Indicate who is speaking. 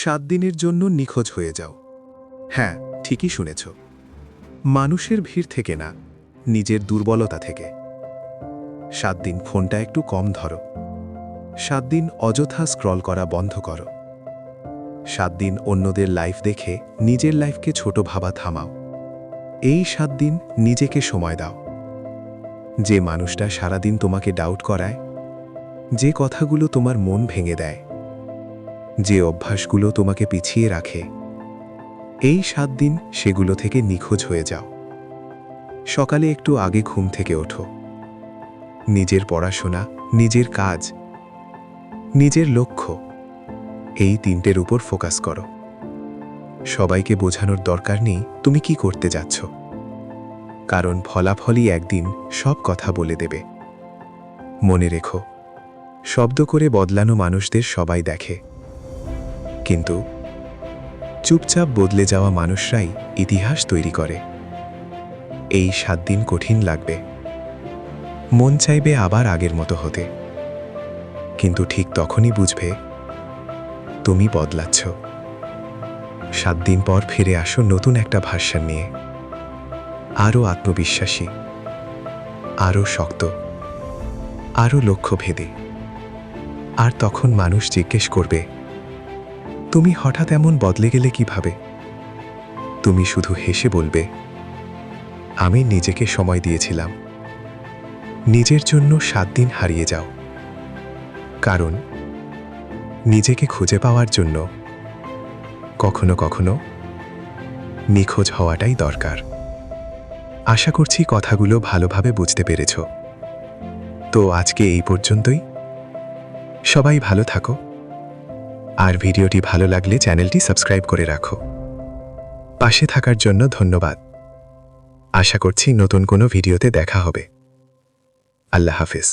Speaker 1: 7 দিনের জন্য নিখোঁজ হয়ে যাও। হ্যাঁ, ঠিকই শুনেছ। মানুষের ভিড় থেকে না, নিজের দুর্বলতা থেকে। 7 দিন ফোনটা একটু কম ধরো। 7 দিন অযথা স্ক্রল করা বন্ধ করো। 7 দিন অন্যদের লাইফ দেখে নিজের লাইফকে ছোট ভাবা থামাও। এই 7 দিন নিজেকে সময় দাও। যে মানুষটা সারাদিন তোমাকে ডাউট করায়, যে কথাগুলো তোমার মন ভেঙে দেয়, যে অভ্যাসগুলো তোমাকে পিছিয়ে রাখে, এই 7 দিন সেগুলো থেকে নিখোঁজ হয়ে যাও। সকালে একটু আগে ঘুম থেকে ওঠো। নিজের পড়াশোনা, নিজের কাজ, নিজের লক্ষ্য, এই 3টের উপর ফোকাস করো। সবাইকে বোঝানোর দরকার নেই তুমি কি করতে যাচ্ছ, কারণ ফলাফলই একদিন সব কথা বলে দেবে। মনে রেখো, শব্দ করে বদলানো মানুষদের সবাই দেখে, কিন্তু চুপচাপ বদলে যাওয়া মানুষরাই ইতিহাস তৈরি করে। এই 7 দিন কঠিন লাগবে, মন চাইবে আবার আগের মতো হতে, কিন্তু ঠিক তখনই বুঝবে তুমি বদলাচ্ছ। 7 দিন পর ফিরে আসো নতুন একটা ভার্সন নিয়ে, আরও আত্মবিশ্বাসী, আরও শক্ত, আরও লক্ষ্যভেদী। আর তখন মানুষ জিজ্ঞেস করবে, তুমি হঠাৎ এমন বদলে গেলে কিভাবে? তুমি শুধু হেসে বলবে, আমি নিজেকে সময় দিয়েছিলাম। নিজের জন্য 7 দিন হারিয়ে যাও, কারণ নিজেকে খুঁজে পাওয়ার জন্য কখনো কখনো নিখোঁজ হওয়াটাই দরকার। আশা করছি কথাগুলো ভালোভাবে বুঝতে পেরেছ। তো আজকে এই পর্যন্তই। সবাই ভালো থাকো, আর ভিডিওটি ভালো লাগলে চ্যানেলটি সাবস্ক্রাইব করে রাখো। পাশে থাকার জন্য ধন্যবাদ। আশা করছি নতুন কোনো ভিডিওতে দেখা হবে। আল্লাহ হাফেজ।